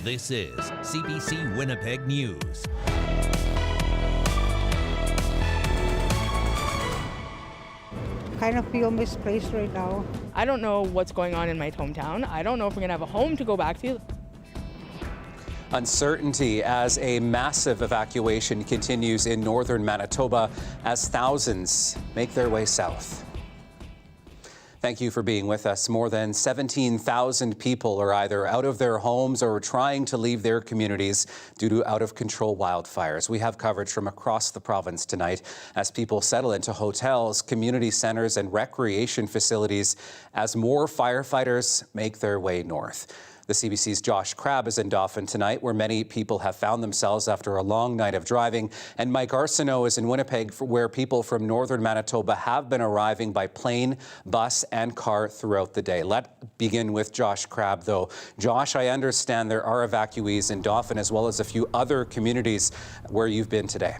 This is CBC Winnipeg News. Kind of feel misplaced right now. I don't know what's going on in my hometown. I don't know if we're going to have a home to go back to. Uncertainty as a massive evacuation continues in northern Manitoba as thousands make their way south. Thank you for being with us. More than 17,000 people are either out of their homes or trying to leave their communities due to out-of-control wildfires. We have coverage from across the province tonight as people settle into hotels, community centres and recreation facilities as more firefighters make their way north. The CBC's Josh Crabb is in Dauphin tonight, where many people have found themselves after a long night of driving. And Mike Arsenault is in Winnipeg, where people from northern Manitoba have been arriving by plane, bus and car throughout the day. Let's begin with Josh Crabb, though. Josh, I understand there are evacuees in Dauphin as well as a few other communities where you've been today.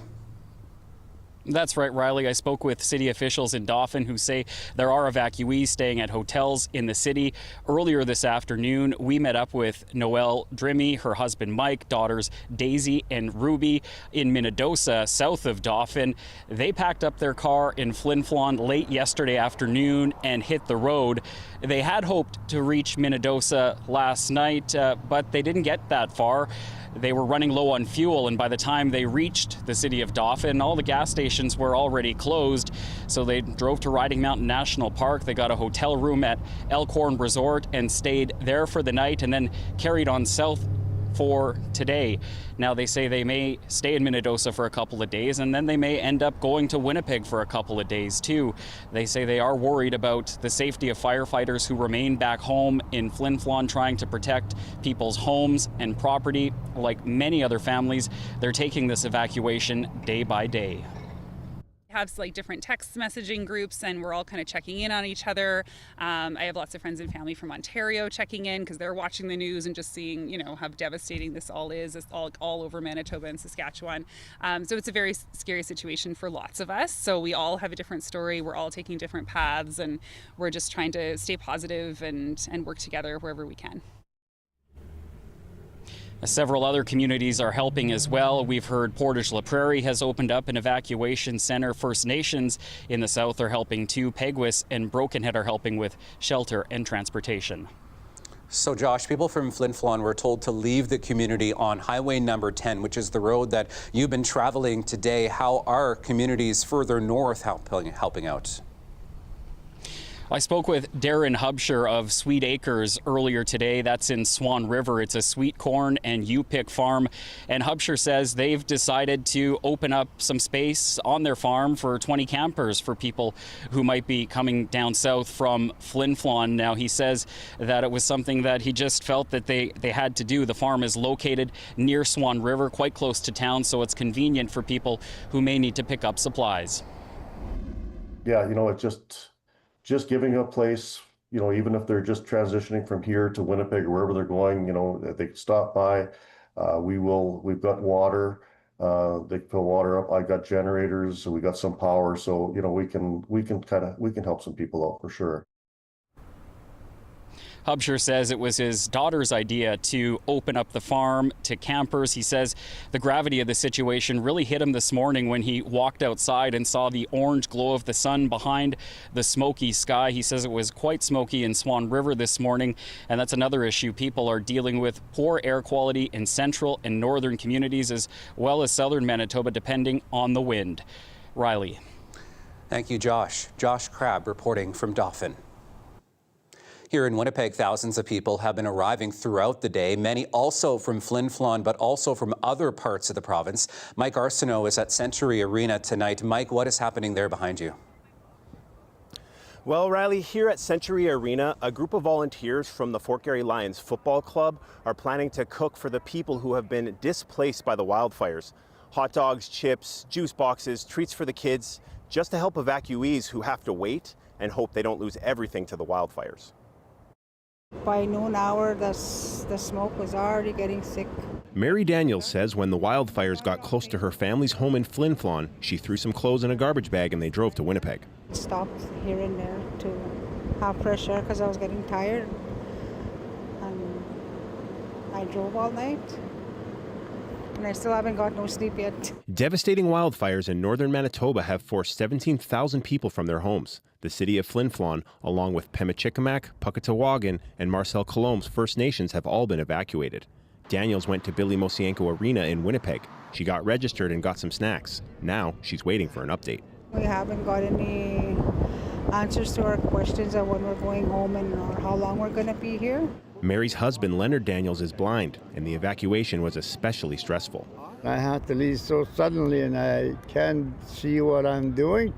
That's right, Riley. I spoke with city officials in Dauphin who say there are evacuees staying at hotels in the city. Earlier this afternoon, we met up with Noelle Drimmy, her husband Mike, daughters Daisy and Ruby in Minnedosa, south of Dauphin. They packed up their car in Flin Flon late yesterday afternoon and hit the road. They had hoped to reach Minnedosa last night, but they didn't get that far. They were running low on fuel, and by the time they reached the city of Dauphin, all the gas stations were already closed. So they drove to Riding Mountain National Park. They got a hotel room at Elkhorn Resort and stayed there for the night and then carried on south for today. Now they say they may stay in Minnedosa for a couple of days and then they may end up going to Winnipeg for a couple of days too. They say they are worried about the safety of firefighters who remain back home in Flin Flon trying to protect people's homes and property. Like many other families, they're taking this evacuation day by day. Have like different text messaging groups and we're all kind of checking in on each other. I have lots of friends and family from Ontario checking in because they're watching the news and just seeing, you know, how devastating this all is. It's all over Manitoba and Saskatchewan. So it's a very scary situation for lots of us. So we all have a different story. We're all taking different paths and we're just trying to stay positive and work together wherever we can. Several other communities are helping as well. We've heard Portage La Prairie has opened up an evacuation center. First Nations in the south are helping too. Peguis and Broken Head are helping with shelter and transportation. So Josh, people from Flin Flon were told to leave the community on Highway number 10, which is the road that you've been traveling today. How are communities further north helping out? I spoke with Darren Hubsher of Sweet Acres earlier today. That's in Swan River. It's a sweet corn and U-pick farm. And Hubsher says they've decided to open up some space on their farm for 20 campers for people who might be coming down south from Flin Flon. Now, he says that it was something that he just felt that they had to do. The farm is located near Swan River, quite close to town, so it's convenient for people who may need to pick up supplies. Yeah, you know, it's just giving a place, you know, even if they're just transitioning from here to Winnipeg or wherever they're going, you know, they can stop by. We've got water, they can fill water up. I got generators, so we got some power. So, you know, we can help some people out for sure. Hubsher says it was his daughter's idea to open up the farm to campers. He says the gravity of the situation really hit him this morning when he walked outside and saw the orange glow of the sun behind the smoky sky. He says it was quite smoky in Swan River this morning, and that's another issue. People are dealing with poor air quality in central and northern communities as well as southern Manitoba, depending on the wind. Riley. Thank you, Josh. Josh Crabb reporting from Dauphin. Here in Winnipeg, thousands of people have been arriving throughout the day, many also from Flin Flon, but also from other parts of the province. Mike Arsenault is at Century Arena tonight. Mike, what is happening there behind you? Well, Riley, here at Century Arena, a group of volunteers from the Fort Garry Lions Football Club are planning to cook for the people who have been displaced by the wildfires. Hot dogs, chips, juice boxes, treats for the kids, just to help evacuees who have to wait and hope they don't lose everything to the wildfires. By noon hour, the smoke was already getting thick. Mary Daniels says when the wildfires got close to her family's home in Flin Flon, she threw some clothes in a garbage bag and they drove to Winnipeg. Stopped here and there to have fresh air because I was getting tired. And I drove all night, and I still haven't got no sleep yet. Devastating wildfires in northern Manitoba have forced 17,000 people from their homes. The city of Flin Flon, along with Pemichikamak, Puckatawagan, and Marcel Colombe's First Nations have all been evacuated. Daniels went to Billy Mosienko Arena in Winnipeg. She got registered and got some snacks. Now she's waiting for an update. We haven't got any answers to our questions of when we're going home and or how long we're going to be here. Mary's husband, Leonard Daniels, is blind, and the evacuation was especially stressful. I had to leave so suddenly, and I can't see what I'm doing,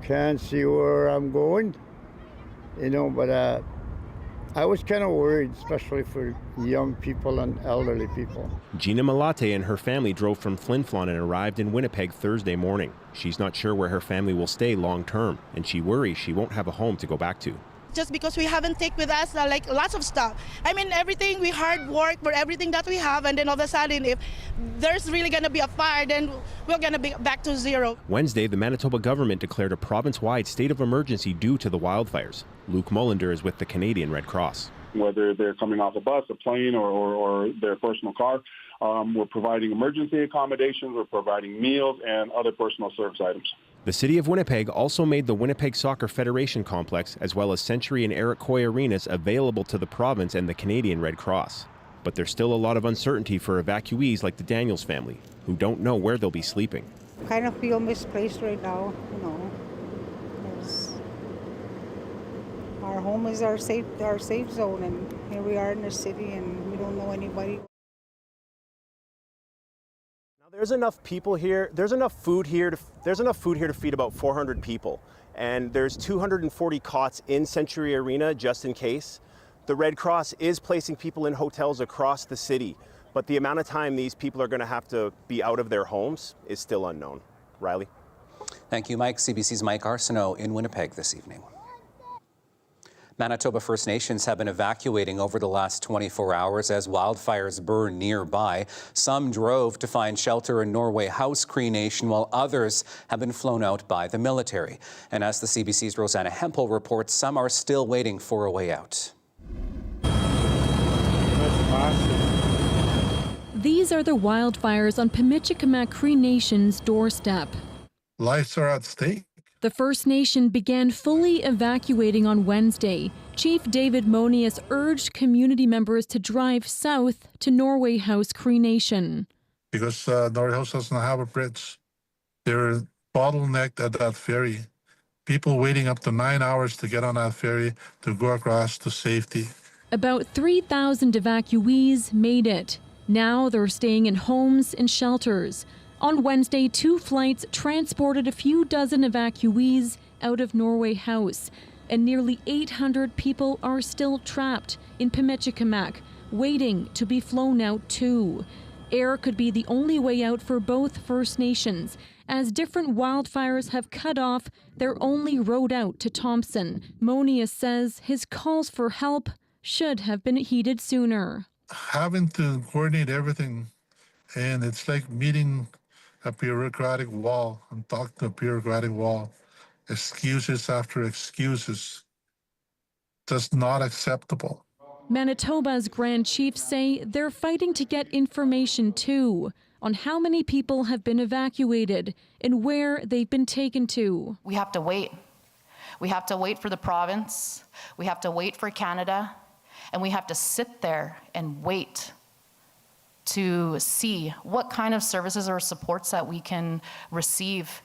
can't see where I'm going, but I was kind of worried, especially for young people and elderly people. Gina Malate and her family drove from Flin Flon and arrived in Winnipeg Thursday morning. She's not sure where her family will stay long term, and she worries she won't have a home to go back to. Just because we haven't taken with us lots of stuff. I mean, everything, we hard work for everything that we have, and then all of a sudden, if there's really going to be a fire, then we're going to be back to zero. Wednesday, the Manitoba government declared a province-wide state of emergency due to the wildfires. Luke Mullender is with the Canadian Red Cross. Whether they're coming off a bus, a plane, or their personal car, we're providing emergency accommodations, we're providing meals and other personal service items. The city of Winnipeg also made the Winnipeg Soccer Federation complex as well as Century and Evacuee arenas available to the province and the Canadian Red Cross. But there's still a lot of uncertainty for evacuees like the Daniels family, who don't know where they'll be sleeping. Kind of feel misplaced right now, because our home is our safe zone, and here we are in the city and we don't know anybody. There's enough people here, there's enough food here to feed about 400 people. And there's 240 cots in Century Arena just in case. The Red Cross is placing people in hotels across the city, but the amount of time these people are going to have to be out of their homes is still unknown. Riley? Thank you, Mike. CBC's Mike Arsenault in Winnipeg this evening. Manitoba First Nations have been evacuating over the last 24 hours as wildfires burn nearby. Some drove to find shelter in Norway House Cree Nation, while others have been flown out by the military. And as the CBC's Rosanna Hempel reports, some are still waiting for a way out. These are the wildfires on Pemichikamak Cree Nation's doorstep. Lives are at stake. The First Nation began fully evacuating on Wednesday. Chief David Monius urged community members to drive south to Norway House Cree Nation. Because Norway House doesn't have a bridge. They're bottlenecked at that ferry. People waiting up to 9 hours to get on that ferry to go across to safety. About 3,000 evacuees made it. Now they're staying in homes and shelters. On Wednesday, 2 flights transported a few dozen evacuees out of Norway House, and nearly 800 people are still trapped in Pemichikamak, waiting to be flown out too. Air could be the only way out for both First Nations, as different wildfires have cut off their only road out to Thompson. Monius says his calls for help should have been heeded sooner. Having to coordinate everything, and it's like meeting a bureaucratic wall and talk to a bureaucratic wall. Excuses after excuses. That's not acceptable. Manitoba's Grand Chiefs say they're fighting to get information too on how many people have been evacuated and where they've been taken to. We have to wait. We have to wait for the province. We have to wait for Canada. And we have to sit there and wait to see what kind of services or supports that we can receive,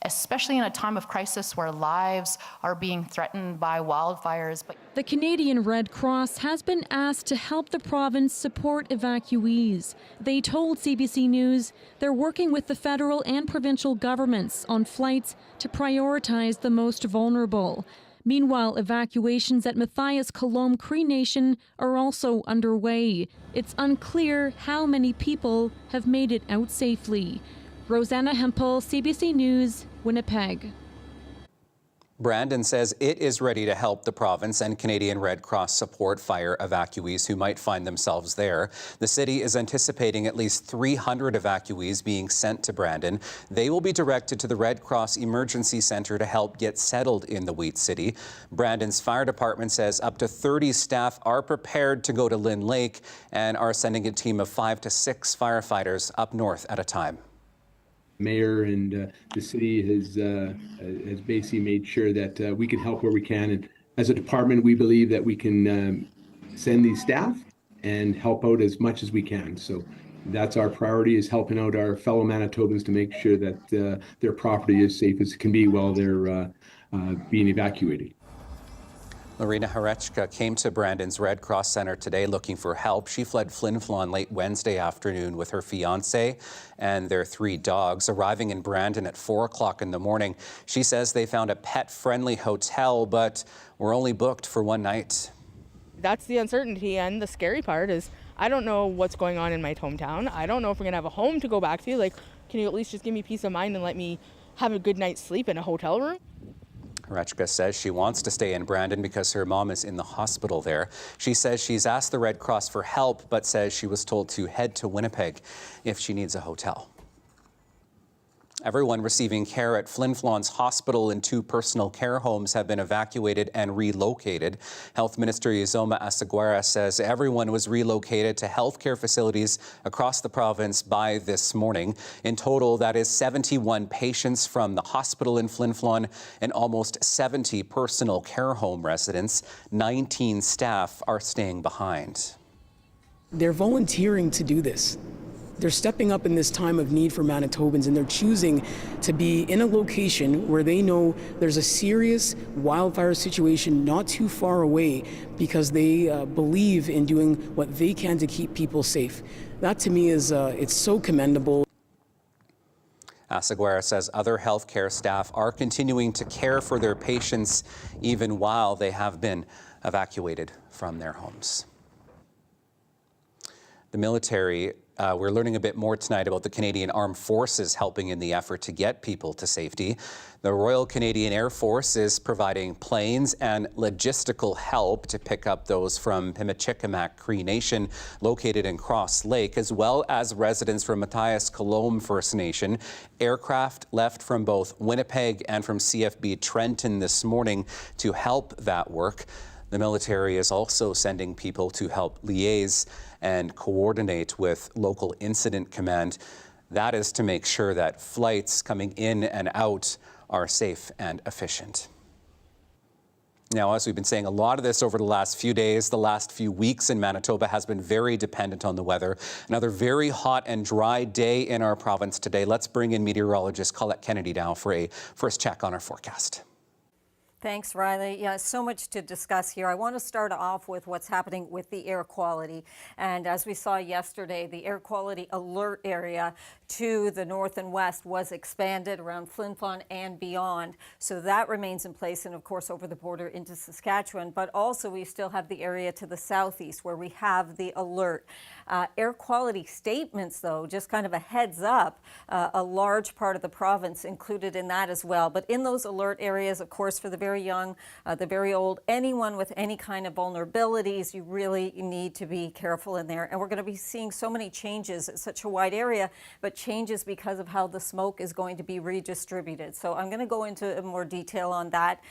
especially in a time of crisis where lives are being threatened by wildfires. The Canadian Red Cross has been asked to help the province support evacuees. They told CBC News they're working with the federal and provincial governments on flights to prioritize the most vulnerable. Meanwhile, evacuations at Matthias Colombe Cree Nation are also underway. It's unclear how many people have made it out safely. Rosanna Hempel, CBC News, Winnipeg. Brandon says it is ready to help the province and Canadian Red Cross support fire evacuees who might find themselves there. The city is anticipating at least 300 evacuees being sent to Brandon. They will be directed to the Red Cross Emergency Centre to help get settled in the Wheat City. Brandon's fire department says up to 30 staff are prepared to go to Lynn Lake and are sending a team of 5 to 6 firefighters up north at a time. Mayor and the city has basically made sure that we can help where we can. And as a department, we believe that we can send these staff and help out as much as we can. So that's our priority, is helping out our fellow Manitobans to make sure that their property is safe as it can be while they're being evacuated. Lorena Harechka came to Brandon's Red Cross Centre today looking for help. She fled Flin Flon late Wednesday afternoon with her fiancé and their 3 dogs. Arriving in Brandon at 4 o'clock in the morning, she says they found a pet-friendly hotel, but were only booked for 1 night. That's the uncertainty, and the scary part is I don't know what's going on in my hometown. I don't know if we're going to have a home to go back to. Like, can you at least just give me peace of mind and let me have a good night's sleep in a hotel room? Harechka says she wants to stay in Brandon because her mom is in the hospital there. She says she's asked the Red Cross for help, but says she was told to head to Winnipeg if she needs a hotel. Everyone receiving care at Flin Flon's hospital and 2 personal care homes have been evacuated and relocated. Health Minister Uzoma Asaguera says everyone was relocated to healthcare facilities across the province by this morning. In total, that is 71 patients from the hospital in Flin Flon and almost 70 personal care home residents. 19 staff are staying behind. They're volunteering to do this. They're stepping up in this time of need for Manitobans, and they're choosing to be in a location where they know there's a serious wildfire situation not too far away because they believe in doing what they can to keep people safe. That to me is it's so commendable. Asaguera says other healthcare staff are continuing to care for their patients even while they have been evacuated from their homes. The military, we're learning a bit more tonight about the Canadian Armed Forces helping in the effort to get people to safety. The Royal Canadian Air Force is providing planes and logistical help to pick up those from Pimicikamak Cree Nation located in Cross Lake, as well as residents from Matthias Colomb First Nation. Aircraft left from both Winnipeg and from CFB Trenton this morning to help that work. The military is also sending people to help liaise and coordinate with local incident command. That is to make sure that flights coming in and out are safe and efficient. Now, as we've been saying a lot of this over the last few days, the last few weeks in Manitoba has been very dependent on the weather. Another very hot and dry day in our province today. Let's bring in meteorologist Colette Kennedy now for a first check on our forecast. Thanks, Riley. Yeah, so much to discuss here. I want to start off with what's happening with the air quality. And as we saw yesterday, the air quality alert area to the north and west was expanded around Flin Flon and beyond. So that remains in place, and of course over the border into Saskatchewan. But also we still have the area to the southeast where we have the alert. Air quality statements, though, just kind of a heads up, a large part of the province included in that as well. But in those alert areas, of course, for the very young, the very old, anyone with any kind of vulnerabilities, you really need to be careful in there. And we're going to be seeing so many changes. It's such a wide area, but changes because of how the smoke is going to be redistributed. So I'm going to go into more detail on that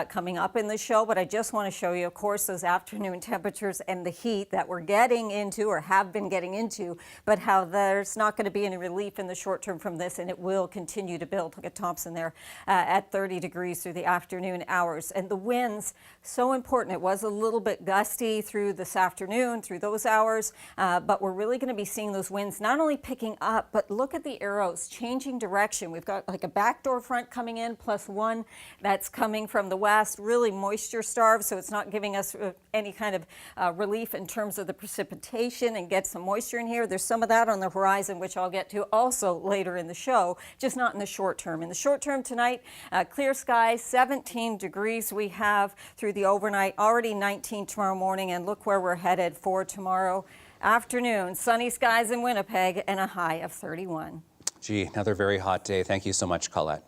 coming up in the show. But I just want to show you, of course, those afternoon temperatures and the heat that we're getting into or have been getting into, but how there's not going to be any relief in the short term from this, and it will continue to build. Look at Thompson there at 30 degrees through the afternoon hours. And the winds, so important. It was a little bit gusty through this afternoon, through those hours, but we're really going to be seeing those winds not only picking up, but look at the arrows changing direction. We've got like a backdoor front coming in, plus one that's coming from the west, really moisture starved, so it's not giving us any kind of relief in terms of the precipitation and get some moisture in here. There's some of that on the horizon, which I'll get to also later in the show, just not in the short term. In the short term tonight, clear skies, 17 degrees we have through the overnight, already 19 tomorrow morning, and look where we're headed for tomorrow afternoon. Sunny skies in Winnipeg and a high of 31. Gee, another very hot day. Thank you so much, Colette.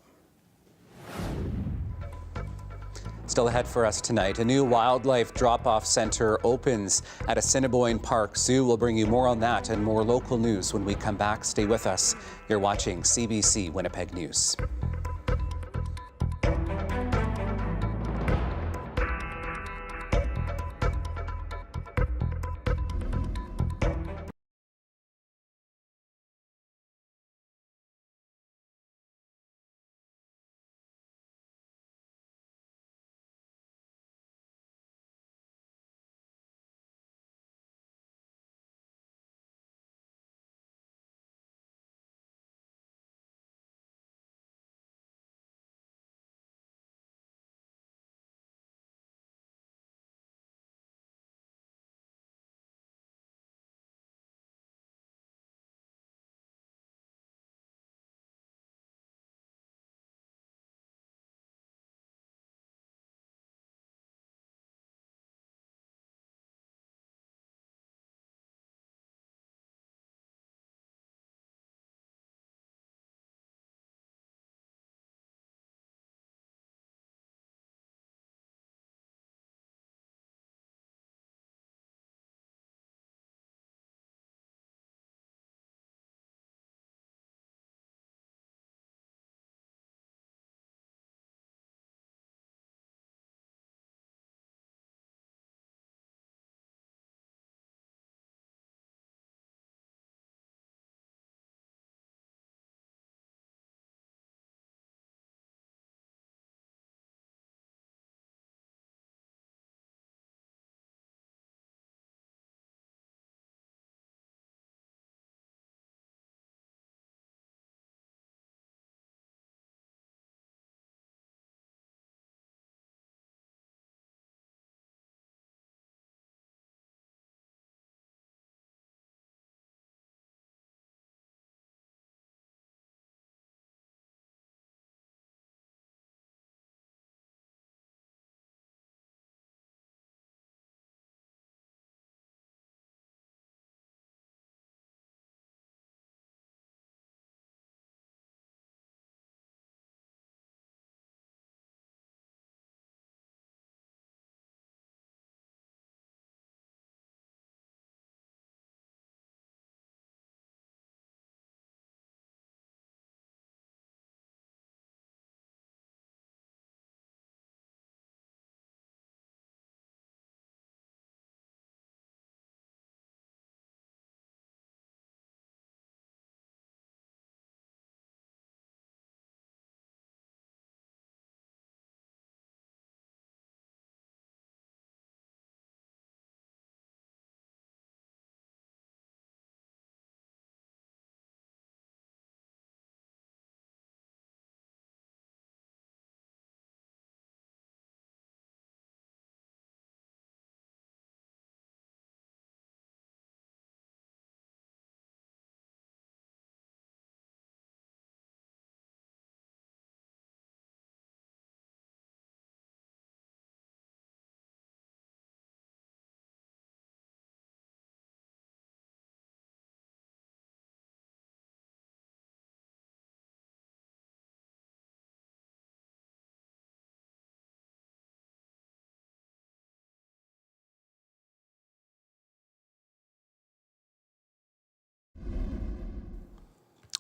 Still ahead for us tonight, a new wildlife drop-off center opens at Assiniboine Park Zoo. We'll bring you more on that and more local news when we come back. Stay with us. You're watching CBC Winnipeg News.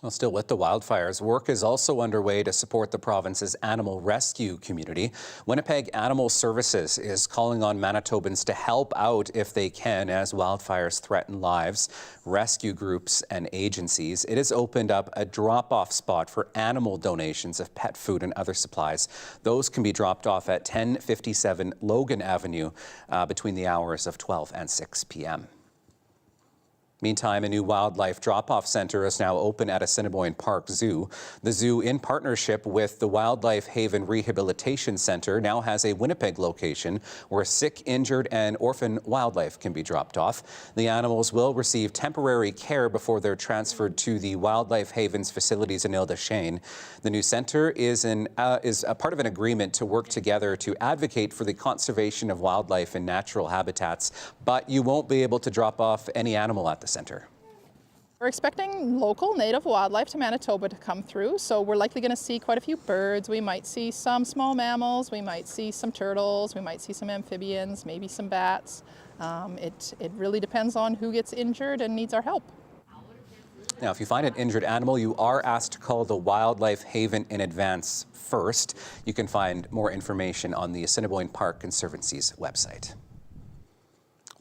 Well, still with the wildfires, work is also underway to support the province's animal rescue community. Winnipeg Animal Services is calling on Manitobans to help out if they can as wildfires threaten lives. Rescue groups and agencies. It has opened up a drop-off spot for animal donations of pet food and other supplies. Those can be dropped off at 1057 Logan Avenue between the hours of 12 and 6 p.m. Meantime, a new wildlife drop-off center is now open at Assiniboine Park Zoo. The zoo, in partnership with the Wildlife Haven Rehabilitation Center, now has a Winnipeg location where sick, injured and orphan wildlife can be dropped off. The animals will receive temporary care before they're transferred to the Wildlife Haven's facilities in Ile-des-Chênes. The new center is a part of an agreement to work together to advocate for the conservation of wildlife and natural habitats, but you won't be able to drop off any animal at the center. We're expecting local native wildlife to Manitoba to come through, so we're likely going to see quite a few birds. We might see some small mammals, we might see some turtles, we might see some amphibians, maybe some bats. It really depends on who gets injured and needs our help. Now, if you find an injured animal, you are asked to call the Wildlife Haven in advance first. You can find more information on the Assiniboine Park Conservancy's website.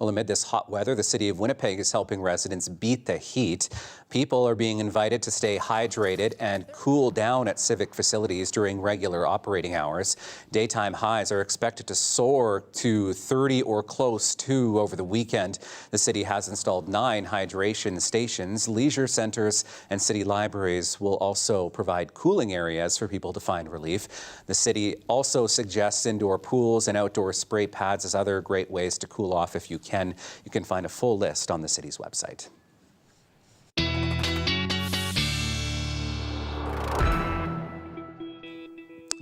Well, amid this hot weather, the city of Winnipeg is helping residents beat the heat. People are being invited to stay hydrated and cool down at civic facilities during regular operating hours. Daytime highs are expected to soar to 30 or close to over the weekend. The city has installed 9 hydration stations. Leisure centers and city libraries will also provide cooling areas for people to find relief. The city also suggests indoor pools and outdoor spray pads as other great ways to cool off if you can. You can find a full list on the city's website.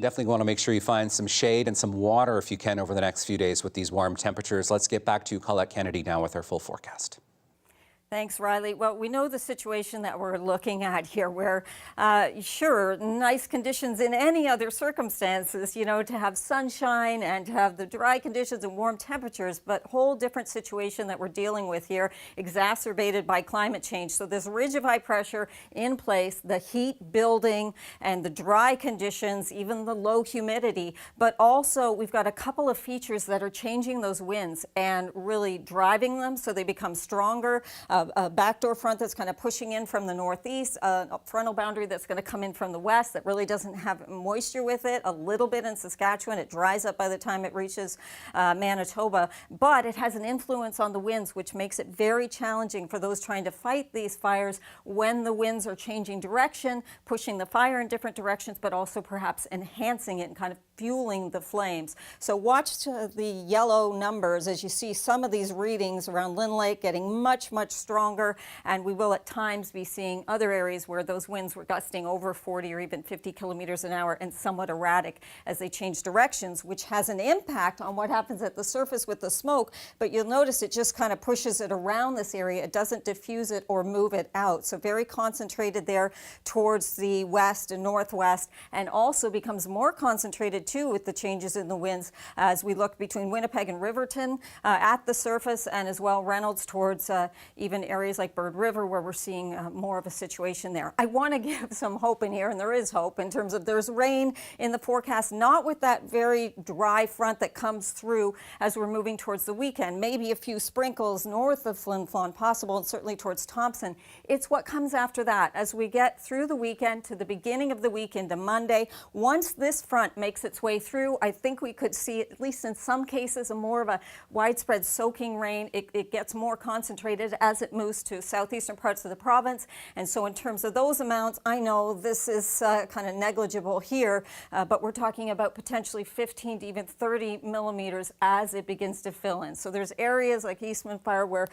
Definitely want to make sure you find some shade and some water if you can over the next few days with these warm temperatures. Let's get back to Colette Kennedy now with our full forecast. Thanks, Riley. Well, we know the situation that we're looking at here where, sure, nice conditions in any other circumstances, you know, to have sunshine and to have the dry conditions and warm temperatures, but whole different situation that we're dealing with here, exacerbated by climate change. So this ridge of high pressure in place, the heat building and the dry conditions, even the low humidity, but also we've got a couple of features that are changing those winds and really driving them so they become stronger. A backdoor front that's kind of pushing in from the northeast, a frontal boundary that's going to come in from the west that really doesn't have moisture with it, a little bit in Saskatchewan. It dries up by the time it reaches Manitoba, but it has an influence on the winds, which makes it very challenging for those trying to fight these fires when the winds are changing direction, pushing the fire in different directions, but also perhaps enhancing it and kind of fueling the flames. So watch the yellow numbers as you see some of these readings around Lynn Lake getting much, much stronger, and we will at times be seeing other areas where those winds were gusting over 40 or even 50 kilometers an hour and somewhat erratic as they change directions, which has an impact on what happens at the surface with the smoke, but you'll notice it just kind of pushes it around this area. It doesn't diffuse it or move it out. So very concentrated there towards the west and northwest, and also becomes more concentrated too with the changes in the winds as we look between Winnipeg and Riverton at the surface, and as well Reynolds towards even areas like Bird River where we're seeing more of a situation there. I want to give some hope in here, and there is hope in terms of there's rain in the forecast, not with that very dry front that comes through as we're moving towards the weekend. Maybe a few sprinkles north of Flin Flon possible, and certainly towards Thompson. It's what comes after that as we get through the weekend to the beginning of the week into Monday. Once this front makes its way through, I think we could see, at least in some cases, a more of a widespread soaking rain. It gets more concentrated as it moves to southeastern parts of the province. And so in terms of those amounts, I know this is kind of negligible here, but we're talking about potentially 15 to even 30 millimeters as it begins to fill in. So there's areas like Eastman Fire where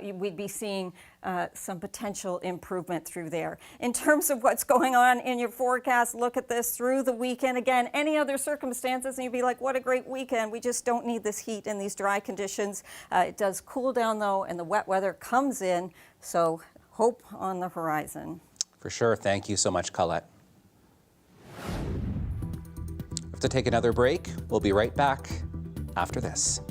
we'd be seeing some potential improvement through there. In terms of what's going on in your forecast, look at this through the weekend. Again, any other circumstances and you'd be like, what a great weekend. We just don't need this heat and these dry conditions. It does cool down though, and the wet weather comes in. So hope on the horizon. For sure. Thank you so much, Colette. We have to take another break. We'll be right back after this.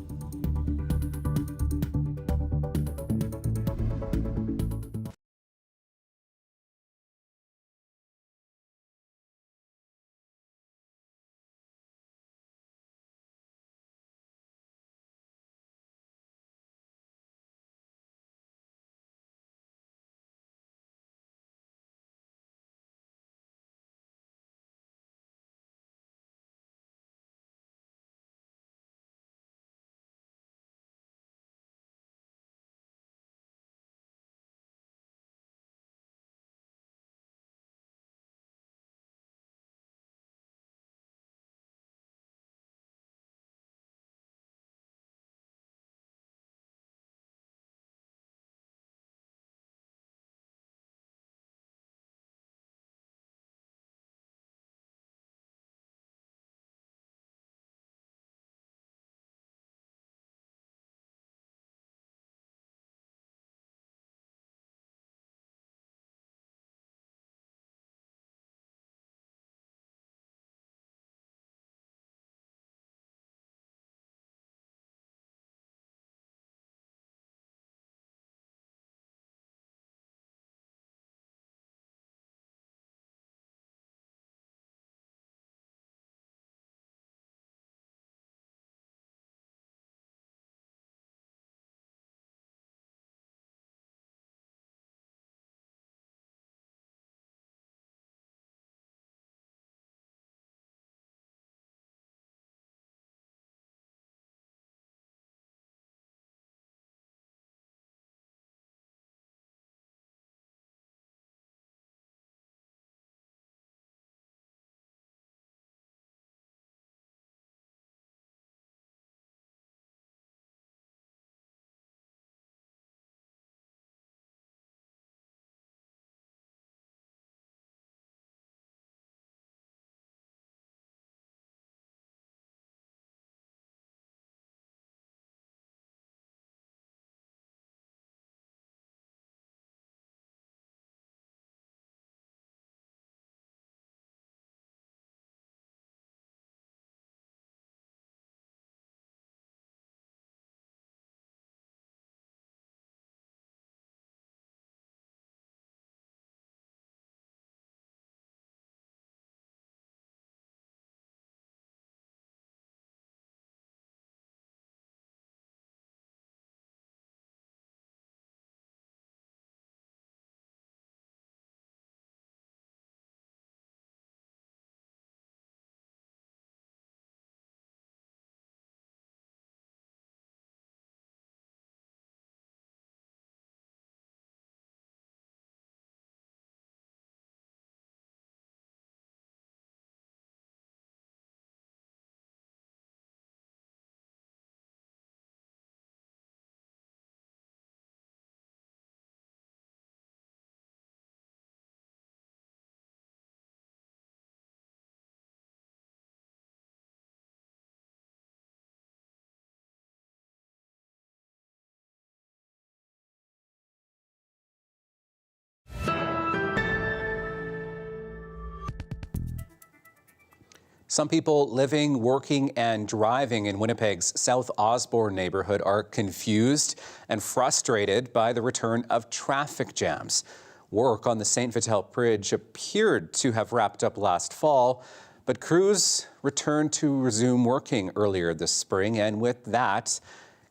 Some people living, working and driving in Winnipeg's South Osborne neighbourhood are confused and frustrated by the return of traffic jams. Work on the St. Vital Bridge appeared to have wrapped up last fall, but crews returned to resume working earlier this spring, and with that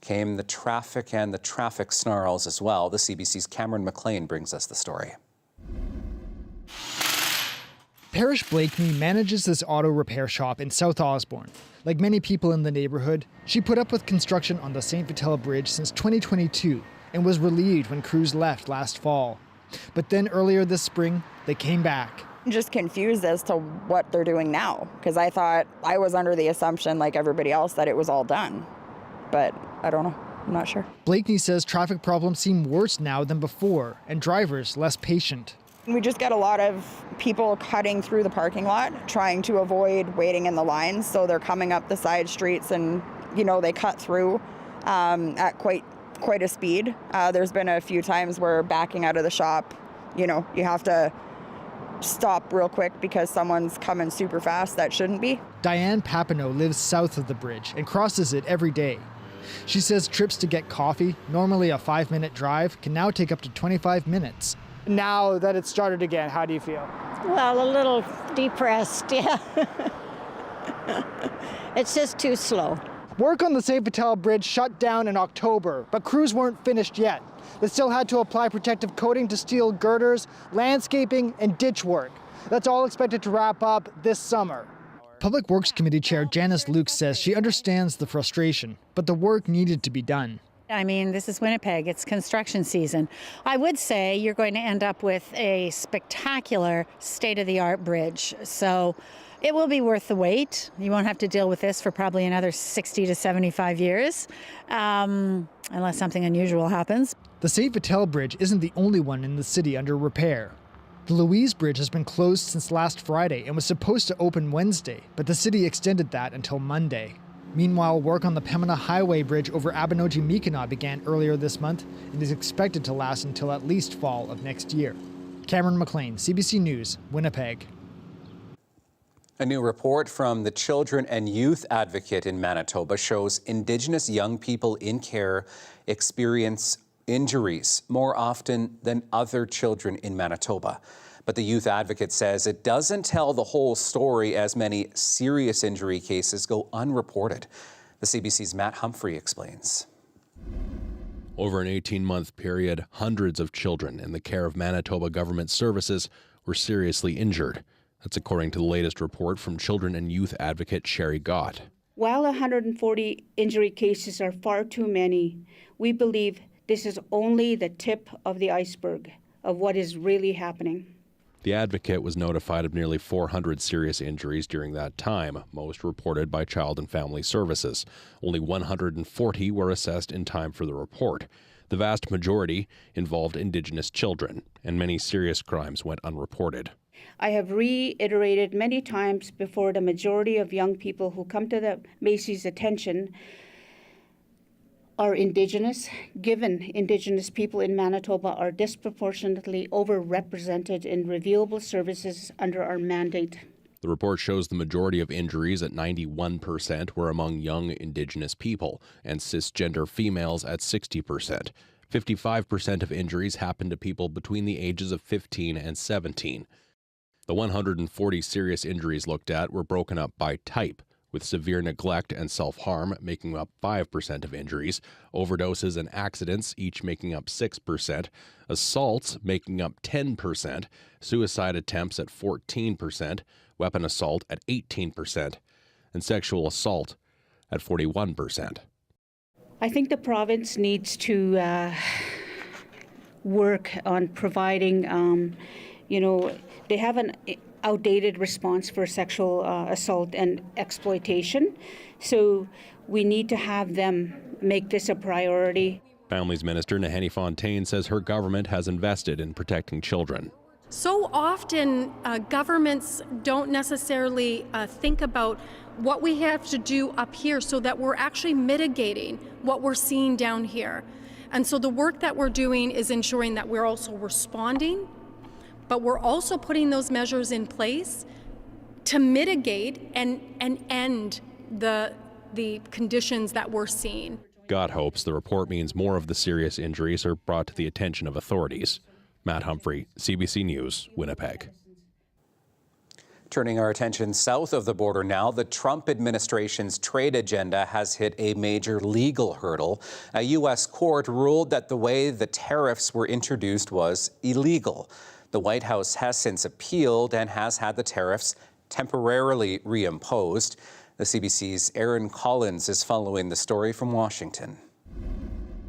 came the traffic and the traffic snarls as well. The CBC's Cameron McLean brings us the story. Parrish Blakeney manages this auto repair shop in South Osborne. Like many people in the neighborhood, she put up with construction on the St. Vital Bridge since 2022 and was relieved when crews left last fall. But then earlier this spring, they came back. Just confused as to what they're doing now, because I was under the assumption, like everybody else, that it was all done. But I don't know. I'm not sure. Blakeney says traffic problems seem worse now than before and drivers less patient. We just get a lot of people cutting through the parking lot, trying to avoid waiting in the lines. So they're coming up the side streets and, they cut through at quite a speed. There's been a few times where backing out of the shop, you have to stop real quick because someone's coming super fast that shouldn't be. Diane Papineau lives south of the bridge and crosses it every day. She says trips to get coffee, normally a 5-minute drive, can now take up to 25 minutes. Now that it's started again, how do you feel? Well, a little depressed, yeah. It's just too slow. Work on the St. Vital Bridge shut down in October, but crews weren't finished yet. They still had to apply protective coating to steel girders, landscaping, and ditch work. That's all expected to wrap up this summer. Public Works Committee Chair Janice Luke says she understands the frustration, but the work needed to be done. I mean, this is Winnipeg. It's construction season. I would say you're going to end up with a spectacular state-of-the-art bridge. So it will be worth the wait. You won't have to deal with this for probably another 60 to 75 years, unless something unusual happens. The St. Vital Bridge isn't the only one in the city under repair. The Louise Bridge has been closed since last Friday and was supposed to open Wednesday, but the city extended that until Monday. Meanwhile, work on the Pembina Highway Bridge over Abinogi-Mi'kmaq began earlier this month and is expected to last until at least fall of next year. Cameron McLean, CBC News, Winnipeg. A new report from the Children and Youth Advocate in Manitoba shows Indigenous young people in care experience injuries more often than other children in Manitoba. But the Youth Advocate says it doesn't tell the whole story, as many serious injury cases go unreported. The CBC's Matt Humphrey explains. Over an 18-month period, hundreds of children in the care of Manitoba government services were seriously injured. That's according to the latest report from Children and Youth Advocate Sherry Gott. While 140 injury cases are far too many, we believe this is only the tip of the iceberg of what is really happening. The advocate was notified of nearly 400 serious injuries during that time, most reported by Child and Family Services. Only 140 were assessed in time for the report. The vast majority involved Indigenous children, and many serious crimes went unreported. I have reiterated many times before, the majority of young people who come to the Macy's attention are Indigenous, given Indigenous people in Manitoba are disproportionately overrepresented in reviewable services under our mandate. The report shows the majority of injuries at 91% were among young Indigenous people and cisgender females at 60%. 55% of injuries happened to people between the ages of 15 and 17. The 140 serious injuries looked at were broken up by type, with severe neglect and self-harm making up 5% of injuries, overdoses and accidents each making up 6%, assaults making up 10%, suicide attempts at 14%, weapon assault at 18%, and sexual assault at 41%. I think the province needs to work on providing, they have an outdated response for sexual assault and exploitation. So we need to have them make this a priority. Families Minister Nahenni Fontaine says her government has invested in protecting children. So often governments don't necessarily think about what we have to do up here so that we're actually mitigating what we're seeing down here. And so the work that we're doing is ensuring that we're also responding, but we're also putting those measures in place to mitigate and end the conditions that we're seeing. God hopes the report means more of the serious injuries are brought to the attention of authorities. Matt Humphrey, CBC News, Winnipeg. Turning our attention south of the border now, the Trump administration's trade agenda has hit a major legal hurdle. A U.S. court ruled that the way the tariffs were introduced was illegal. The White House has since appealed and has had the tariffs temporarily reimposed. The CBC's Erin Collins is following the story from Washington.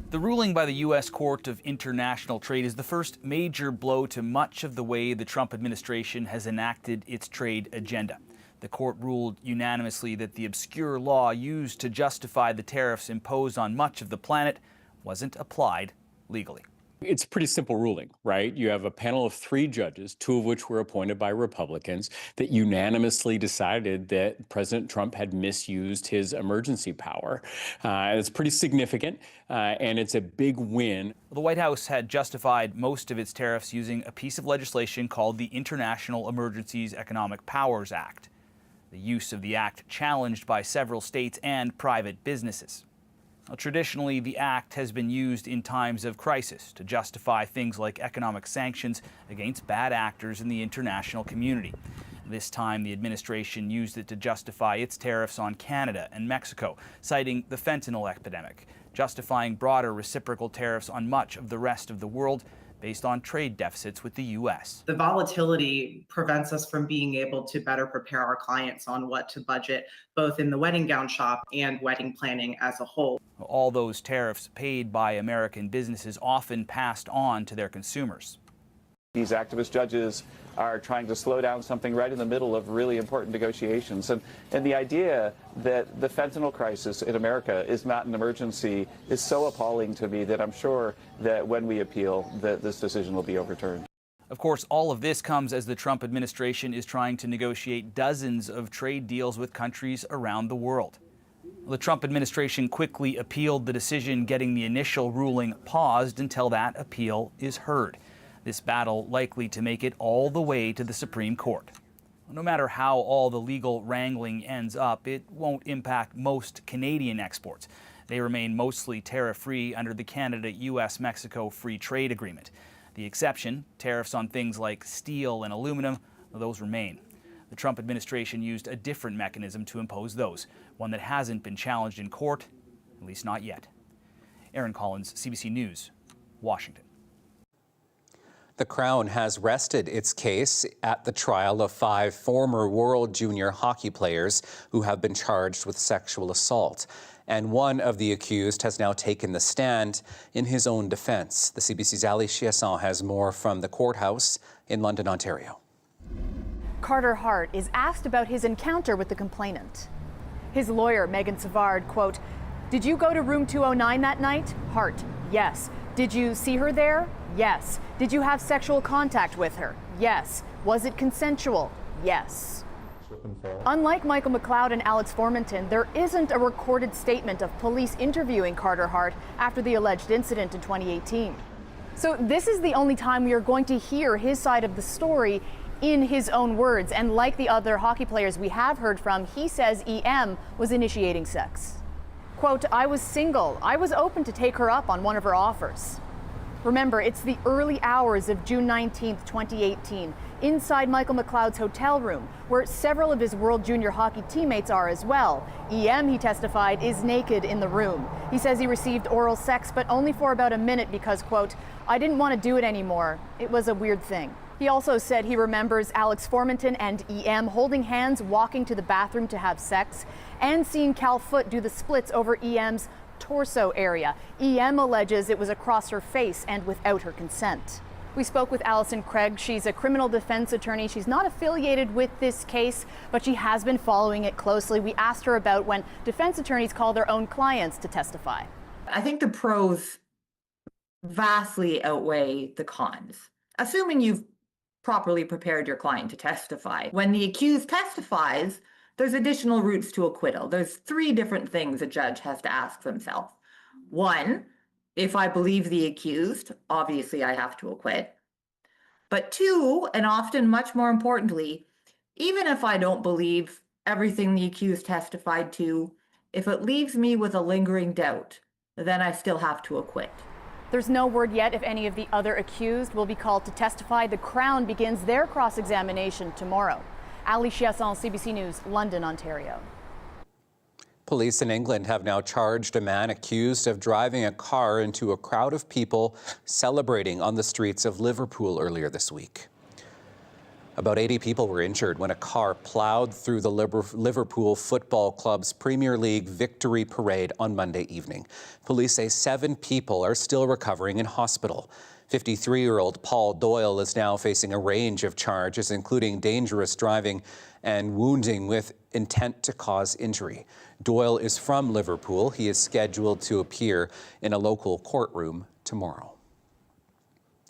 The ruling by the U.S. Court of International Trade is the first major blow to much of the way the Trump administration has enacted its trade agenda. The court ruled unanimously that the obscure law used to justify the tariffs imposed on much of the planet wasn't applied legally. It's a pretty simple ruling, right? You have a panel of 3 judges, 2 of which were appointed by Republicans, that unanimously decided that President Trump had misused his emergency power. It's pretty significant, and it's a big win. The White House had justified most of its tariffs using a piece of legislation called the International Emergencies Economic Powers Act. The use of the act challenged by several states and private businesses. Traditionally, the act has been used in times of crisis to justify things like economic sanctions against bad actors in the international community. This time, the administration used it to justify its tariffs on Canada and Mexico, citing the fentanyl epidemic, justifying broader reciprocal tariffs on much of the rest of the world based on trade deficits with the U.S. The volatility prevents us from being able to better prepare our clients on what to budget, both in the wedding gown shop and wedding planning as a whole. All those tariffs paid by American businesses often passed on to their consumers. These activist judges are trying to slow down something right in the middle of really important negotiations. And the idea that the fentanyl crisis in America is not an emergency is so appalling to me that I'm sure that when we appeal, that this decision will be overturned. Of course, all of this comes as the Trump administration is trying to negotiate dozens of trade deals with countries around the world. The Trump administration quickly appealed the decision, getting the initial ruling paused until that appeal is heard. This battle likely to make it all the way to the Supreme Court. No matter how all the legal wrangling ends up, it won't impact most Canadian exports. They remain mostly tariff-free under the Canada-US-Mexico Free Trade Agreement. The exception, tariffs on things like steel and aluminum, those remain. The Trump administration used a different mechanism to impose those, one that hasn't been challenged in court, at least not yet. Erin Collins, CBC News, Washington. The Crown has rested its case at the trial of 5 former World Junior hockey players who have been charged with sexual assault. And one of the accused has now taken the stand in his own defense. The CBC's Ali Chiasson has more from the courthouse in London, Ontario. Carter Hart is asked about his encounter with the complainant. His lawyer, Megan Savard, quote, "Did you go to room 209 that night?" Hart, "Yes." "Did you see her there?" "Yes." "Did you have sexual contact with her?" "Yes." "Was it consensual?" "Yes." Unlike Michael McLeod and Alex Formanton, there isn't a recorded statement of police interviewing Carter Hart after the alleged incident in 2018. So this is the only time we are going to hear his side of the story in his own words. And like the other hockey players we have heard from, he says EM was initiating sex. Quote, "I was single. I was open to take her up on one of her offers." Remember, it's the early hours of June 19th, 2018, inside Michael McLeod's hotel room, where several of his World Junior hockey teammates are as well. EM, he testified, is naked in the room. He says he received oral sex, but only for about a minute because, quote, "I didn't want to do it anymore. It was a weird thing." He also said he remembers Alex Formanton and EM holding hands, walking to the bathroom to have sex, and seeing Cal Foote do the splits over EM's torso area. EM alleges it was across her face and without her consent. We spoke with Alison Craig. She's a criminal defense attorney. She's not affiliated with this case, but she has been following it closely. We asked her about when defense attorneys call their own clients to testify. I think the pros vastly outweigh the cons, assuming you've properly prepared your client to testify. When the accused testifies, there's additional routes to acquittal. There's 3 different things a judge has to ask themselves. 1, if I believe the accused, obviously I have to acquit. But 2, and often much more importantly, Even if I don't believe everything the accused testified to, if it leaves me with a lingering doubt, then I still have to acquit. There's no word yet if any of the other accused will be called to testify. The Crown begins their cross-examination tomorrow. Ali Chiasson, CBC News, London, Ontario. Police in England have now charged a man accused of driving a car into a crowd of people celebrating on the streets of Liverpool earlier this week. About 80 people were injured when a car plowed through the Liverpool Football Club's Premier League victory parade on Monday evening. Police say 7 people are still recovering in hospital. 53-year-old Paul Doyle is now facing a range of charges, including dangerous driving and wounding with intent to cause injury. Doyle is from Liverpool. He is scheduled to appear in a local courtroom tomorrow.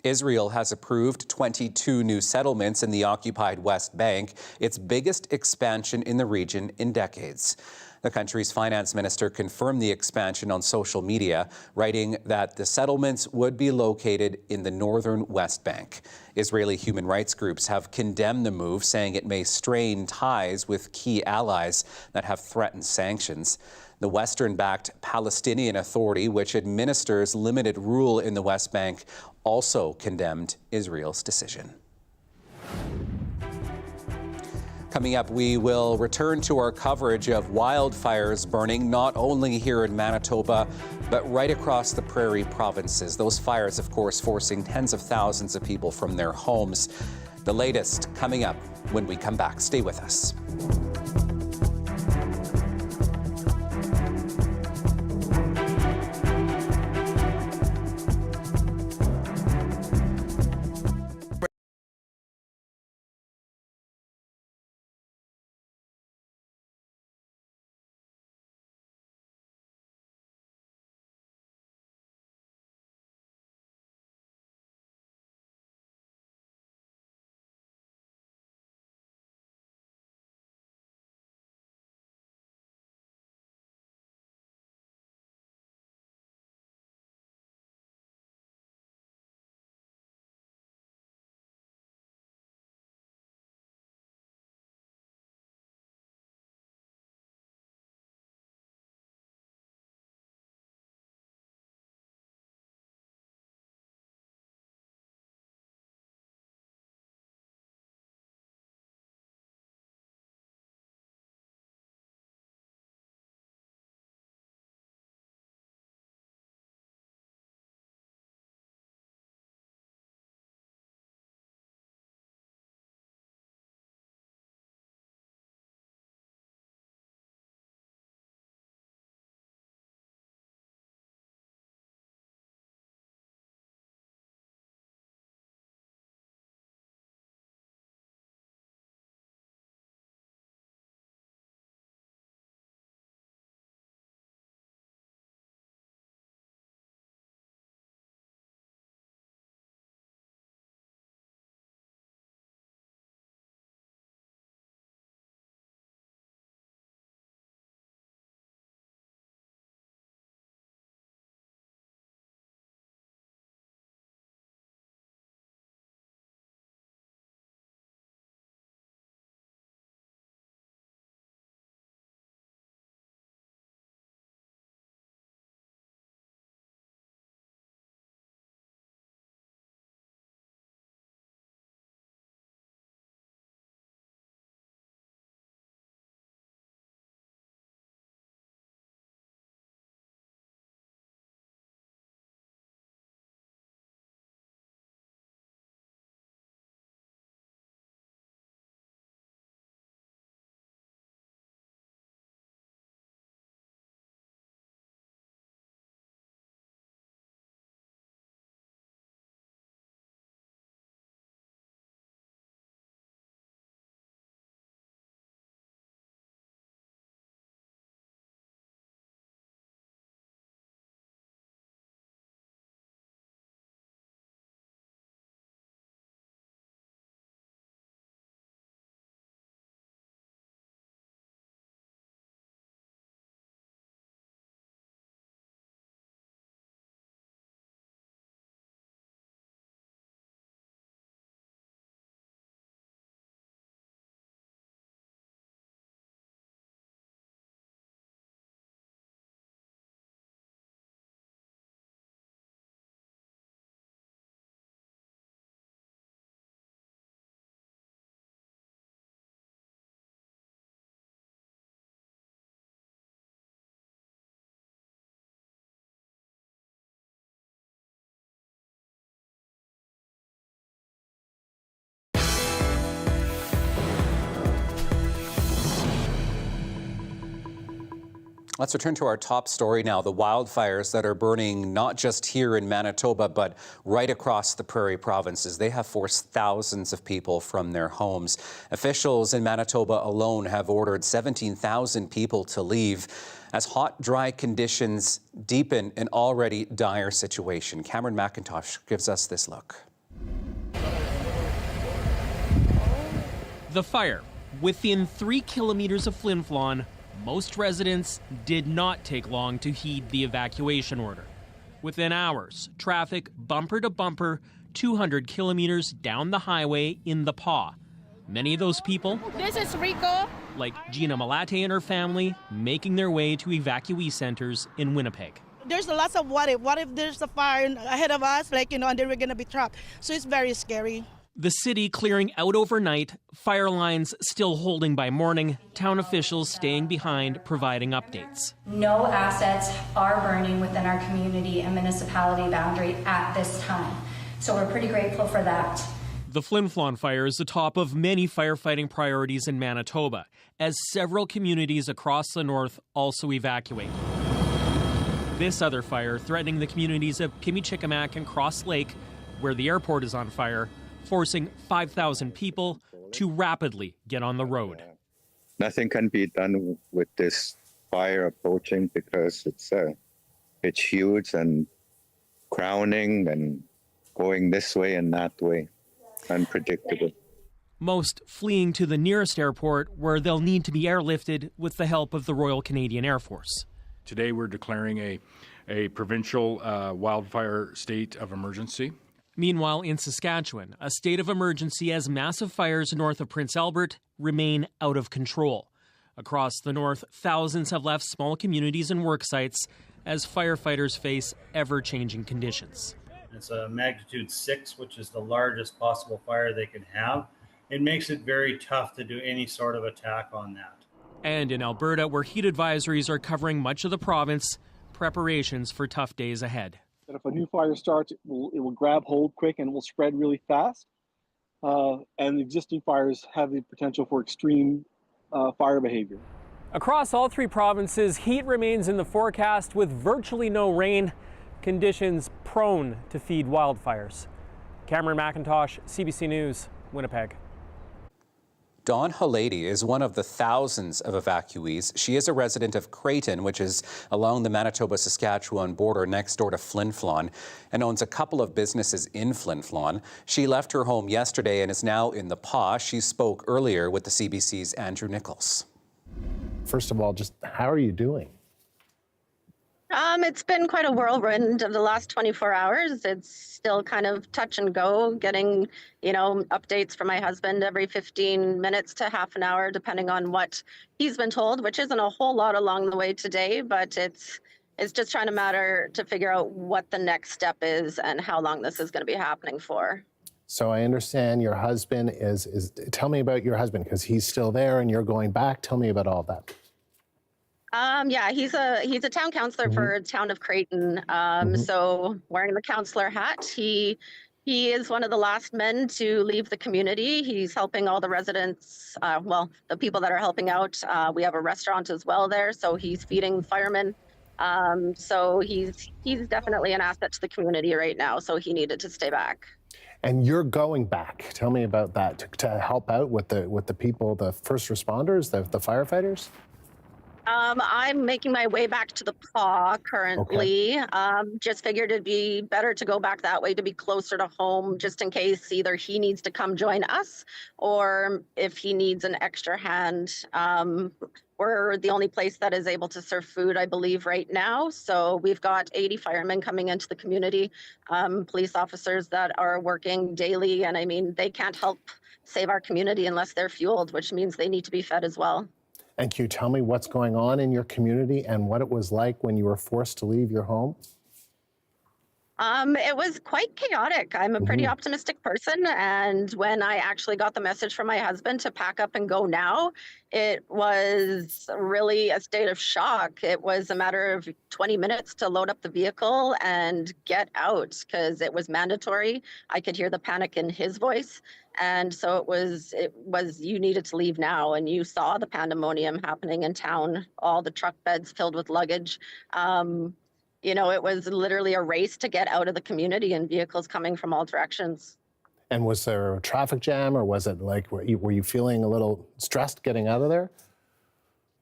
Israel has approved 22 new settlements in the occupied West Bank, its biggest expansion in the region in decades. The country's finance minister confirmed the expansion on social media, writing that the settlements would be located in the northern West Bank. Israeli human rights groups have condemned the move, saying it may strain ties with key allies that have threatened sanctions. The Western-backed Palestinian Authority, which administers limited rule in the West Bank, also condemned Israel's decision. Coming up, we will return to our coverage of wildfires burning not only here in Manitoba, but right across the Prairie provinces. Those fires, of course, forcing tens of thousands of people from their homes. The latest coming up when we come back. Stay with us. Let's return to our top story now. The wildfires that are burning not just here in Manitoba, but right across the prairie provinces. They have forced thousands of people from their homes. Officials in Manitoba alone have ordered 17,000 people to leave as hot, dry conditions deepen an already dire situation. Cameron McIntosh gives us this look. The fire within 3 kilometers of Flin Flon. Most residents did not take long to heed the evacuation order. Within hours, traffic bumper to bumper, 200 kilometers down the highway in the Paw. Many of those people, this is Rico, like Gina Malate and her family, making their way to evacuee centers in Winnipeg. There's lots of what if there's a fire ahead of us, and then we're gonna be trapped. So it's very scary. The city clearing out overnight, fire lines still holding by morning, town officials staying behind, providing updates. No assets are burning within our community and municipality boundary at this time. So we're pretty grateful for that. The Flin Flon fire is the top of many firefighting priorities in Manitoba, as several communities across the north also evacuate. This other fire threatening the communities of Pimicikamak and Cross Lake, where the airport is on fire, forcing 5,000 people to rapidly get on the road. Nothing can be done with this fire approaching because it's huge and crowning and going this way and that way, unpredictable. Most fleeing to the nearest airport, where they'll need to be airlifted with the help of the Royal Canadian Air Force. Today we're declaring a provincial wildfire state of emergency. Meanwhile, in Saskatchewan, a state of emergency as massive fires north of Prince Albert remain out of control. Across the north, thousands have left small communities and work sites as firefighters face ever-changing conditions. It's a magnitude 6, which is the largest possible fire they can have. It makes it very tough to do any sort of attack on that. And in Alberta, where heat advisories are covering much of the province, preparations for tough days ahead. That if a new fire starts, it will grab hold quick and it will spread really fast. And the existing fires have the potential for extreme fire behavior. Across all 3 provinces, heat remains in the forecast with virtually no rain, conditions prone to feed wildfires. Cameron McIntosh, CBC News, Winnipeg. Dawn Halady is one of the thousands of evacuees. She is a resident of Creighton, which is along the Manitoba-Saskatchewan border next door to Flin Flon, and owns a couple of businesses in Flin Flon. She left her home yesterday and is now in the Paw. She spoke earlier with the CBC's Andrew Nichols. First of all, just how are you doing? It's been quite a whirlwind of the last 24 hours. It's still kind of touch and go, getting, updates from my husband every 15 minutes to half an hour, depending on what he's been told, which isn't a whole lot along the way today, but it's just trying to figure out what the next step is and how long this is going to be happening for. So I understand your husband is tell me about your husband, because he's still there and you're going back. Tell me about all that. Yeah, he's a town councillor for the town of Creighton. So wearing the councillor hat, he is one of the last men to leave the community. He's helping all the residents, the people that are helping out. We have a restaurant as well there, so he's feeding firemen. So he's definitely an asset to the community right now, so he needed to stay back. And you're going back. Tell me about that to help out with the people, the first responders, the firefighters. I'm making my way back to the Paw currently. Okay. Just figured it'd be better to go back that way to be closer to home, just in case either he needs to come join us or if he needs an extra hand. We're the only place that is able to serve food, I believe, right now. So we've got 80 firemen coming into the community, police officers that are working daily. And I mean, they can't help save our community unless they're fueled, which means they need to be fed as well. And can you tell me what's going on in your community and what it was like when you were forced to leave your home? It was quite chaotic. I'm a pretty optimistic person, and when I actually got the message from my husband to pack up and go now, it was really a state of shock. It was a matter of 20 minutes to load up the vehicle and get out because it was mandatory. I could hear the panic in his voice. And so it was you needed to leave now, and you saw the pandemonium happening in town, all the truck beds filled with luggage. You know, it was literally a race to get out of the community and vehicles coming from all directions. And was there a traffic jam, or was it like, were you feeling a little stressed getting out of there?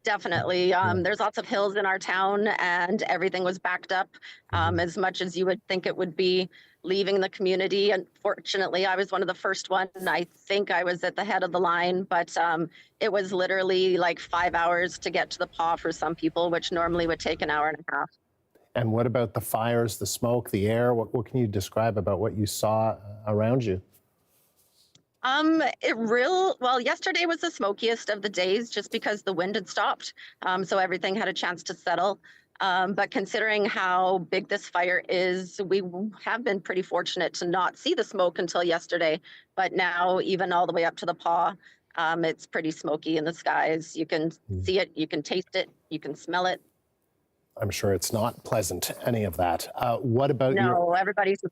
Definitely. There's lots of hills in our town, and everything was backed up as much as you would think it would be leaving the community. Unfortunately, I was one of the first ones. I think I was at the head of the line, but it was literally like 5 hours to get to the paw for some people, which normally would take an hour and a half. And what about the fires, the smoke, the air? What can you describe about what you saw around you? Well, yesterday was the smokiest of the days just because the wind had stopped. So everything had a chance to settle. But considering how big this fire is, we have been pretty fortunate to not see the smoke until yesterday. But now, even all the way up to the paw, it's pretty smoky in the skies. You can see it, you can taste it, you can smell it. I'm sure it's not pleasant, any of that. What about everybody's...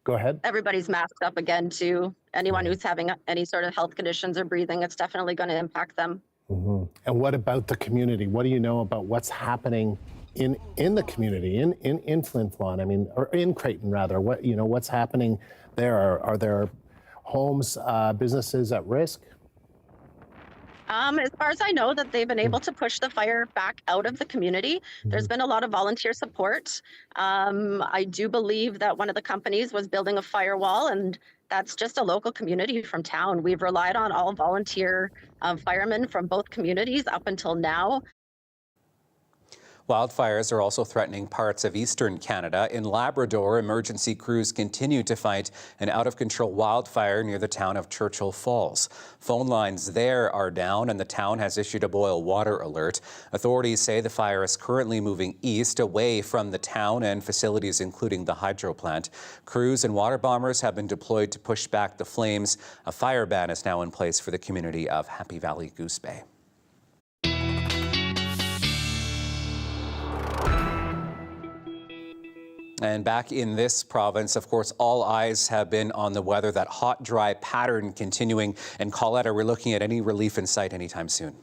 Go ahead. Everybody's masked up again, too. Anyone who's having any sort of health conditions or breathing, it's definitely going to impact them. And what about the community? What do you know about what's happening in the community, in Flin Flon? I mean, or in Creighton, rather. What's happening there? Are there homes, businesses at risk? As far as I know, that they've been able to push the fire back out of the community. There's been a lot of volunteer support. I do believe that one of the companies was building a firewall, and that's just a local community from town. We've relied on all volunteer firemen from both communities up until now. Wildfires are also threatening parts of eastern Canada. In Labrador, emergency crews continue to fight an out-of-control wildfire near the town of Churchill Falls. Phone lines there are down, and the town has issued a boil water alert. Authorities say the fire is currently moving east, away from the town and facilities including the hydro plant. Crews and water bombers have been deployed to push back the flames. A fire ban is now in place for the community of Happy Valley Goose Bay. And back in this province, of course, all eyes have been on the weather, that hot, dry pattern continuing. And Colette, are we looking at any relief in sight anytime soon?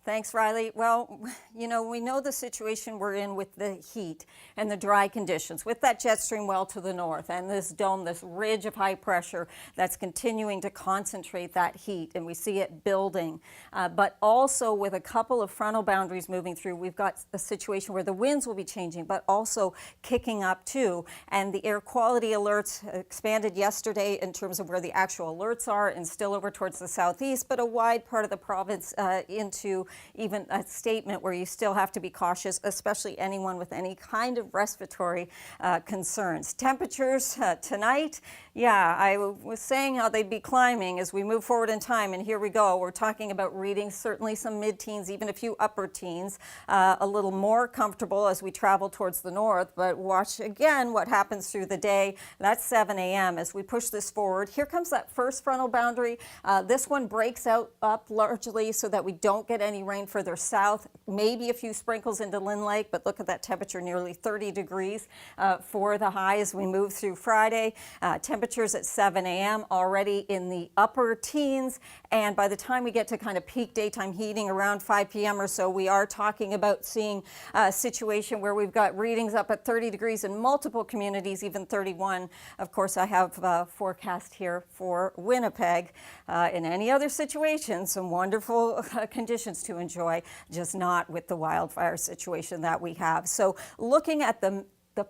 Thanks, Riley. Well, we know the situation we're in with the heat and the dry conditions, with that jet stream well to the north and this dome, this ridge of high pressure that's continuing to concentrate that heat, and we see it building. But also with a couple of frontal boundaries moving through, we've got a situation where the winds will be changing, but also kicking up too. And the air quality alerts expanded yesterday in terms of where the actual alerts are, and still over towards the southeast, but a wide part of the province into even a statement where you still have to be cautious, especially anyone with any kind of respiratory concerns. Temperatures tonight, I was saying how they'd be climbing as we move forward in time, and here we go. We're talking about readings, certainly some mid-teens, even a few upper teens, a little more comfortable as we travel towards the north, but watch again what happens through the day. That's 7 a.m. as we push this forward. Here comes that first frontal boundary. This one breaks up largely so that we don't get any rain further south, maybe a few sprinkles into Lynn Lake, but look at that temperature, nearly 30 degrees for the high as we move through Friday. Temperatures at 7 a.m. already in the upper teens, and by the time we get to kind of peak daytime heating around 5 p.m. or so, we are talking about seeing a situation where we've got readings up at 30 degrees in multiple communities, even 31. Of course, I have a forecast here for Winnipeg. In any other situation, some wonderful conditions to enjoy, just not with the wildfire situation that we have. So looking at the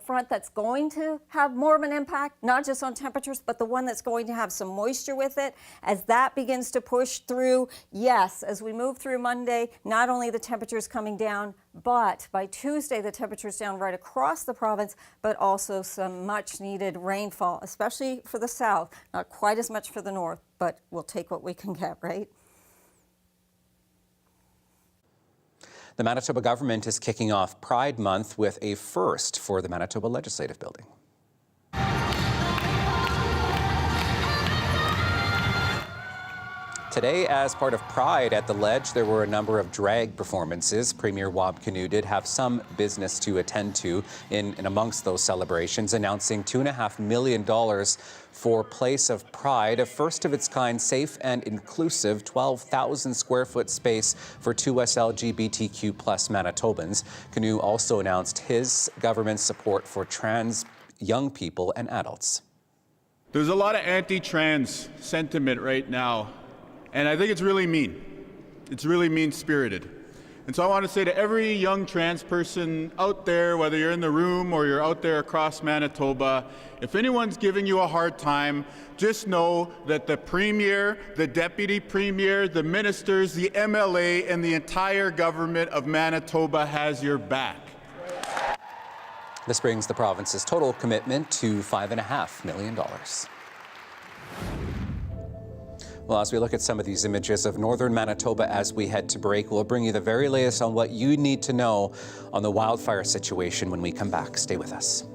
front that's going to have more of an impact, not just on temperatures, but the one that's going to have some moisture with it, as that begins to push through, yes, as we move through Monday, not only the temperatures coming down, but by Tuesday, the temperatures down right across the province, but also some much needed rainfall, especially for the south, not quite as much for the north, but we'll take what we can get, right? The Manitoba government is kicking off Pride Month with a first for the Manitoba Legislative Building. Today, as part of Pride at the Ledge, there were a number of drag performances. Premier Wab Kinew did have some business to attend to in amongst those celebrations, announcing $2.5 million for Place of Pride, a first-of-its-kind safe and inclusive 12,000 square foot space for 2S LGBTQ plus Manitobans. Kinew also announced his government's support for trans young people and adults. There's a lot of anti-trans sentiment right now, and I think it's really mean. It's really mean-spirited. And so I want to say to every young trans person out there, whether you're in the room or you're out there across Manitoba, if anyone's giving you a hard time, just know that the Premier, the Deputy Premier, the ministers, the MLA, and the entire government of Manitoba has your back. This brings the province's total commitment to $5.5 million. Well, as we look at some of these images of northern Manitoba as we head to break, we'll bring you the very latest on what you need to know on the wildfire situation when we come back. Stay with us.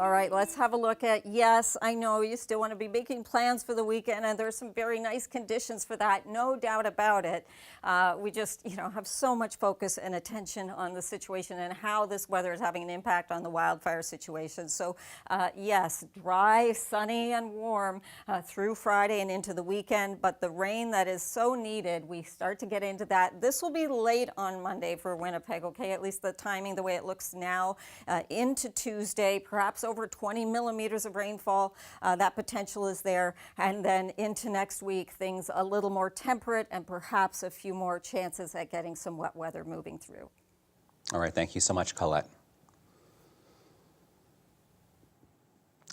All right, let's have a look at, yes, I know you still want to be making plans for the weekend, and there's some very nice conditions for that, no doubt about it. We just, have so much focus and attention on the situation and how this weather is having an impact on the wildfire situation. So, yes, dry, sunny, and warm through Friday and into the weekend, but the rain that is so needed, we start to get into that. This will be late on Monday for Winnipeg, okay, at least the timing, the way it looks now, into Tuesday, perhaps over 20 millimeters of rainfall. That potential is there. And then into next week, things a little more temperate and perhaps a few more chances at getting some wet weather moving through. All right. Thank you so much, Colette.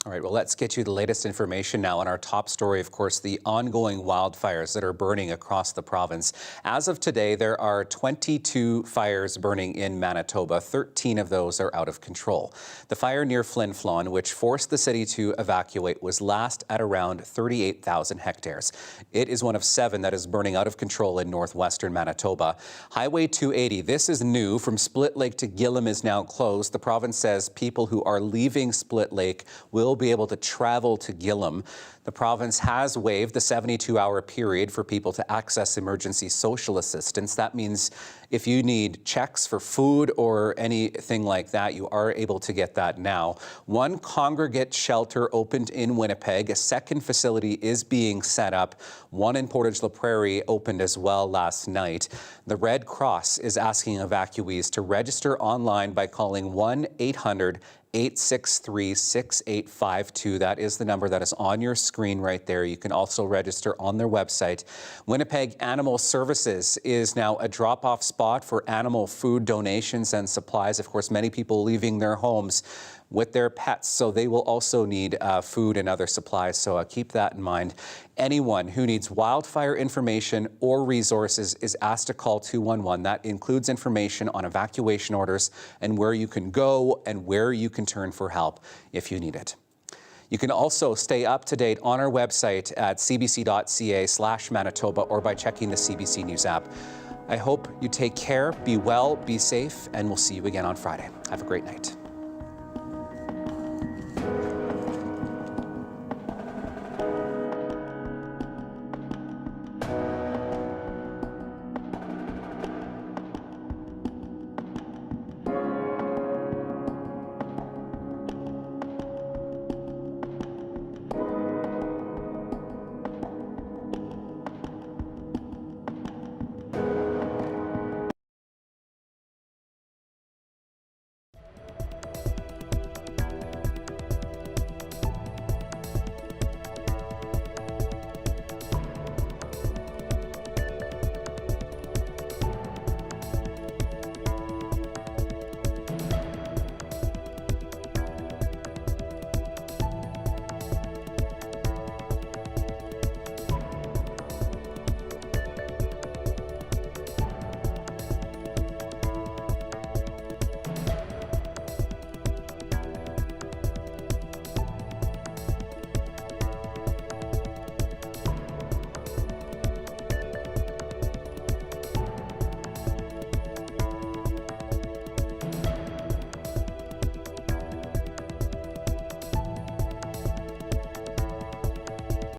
All right, well, let's get you the latest information now on our top story, of course, the ongoing wildfires that are burning across the province. As of today, there are 22 fires burning in Manitoba. 13 of those are out of control. The fire near Flin Flon, which forced the city to evacuate, was last at around 38,000 hectares. It is one of 7 that is burning out of control in northwestern Manitoba. Highway 280, this is new, from Split Lake to Gillam is now closed. The province says people who are leaving Split Lake will be able to travel to Gillam. The province has waived the 72-hour period for people to access emergency social assistance. That means if you need checks for food or anything like that, you are able to get that now. One congregate shelter opened in Winnipeg. A second facility is being set up. One in Portage La Prairie opened as well last night. The Red Cross is asking evacuees to register online by calling 1-800-863-6852. That is the number that is on your screen right there. You can also register on their website. Winnipeg Animal Services is now a drop-off spot for animal food donations and supplies. Of course, many people leaving their homes with their pets, so they will also need food and other supplies, so keep that in mind. Anyone who needs wildfire information or resources is asked to call 211. That includes information on evacuation orders and where you can go and where you can turn for help if you need it. You can also stay up to date on our website at cbc.ca/Manitoba or by checking the CBC News app. I hope you take care, be well, be safe, and we'll see you again on Friday. Have a great night.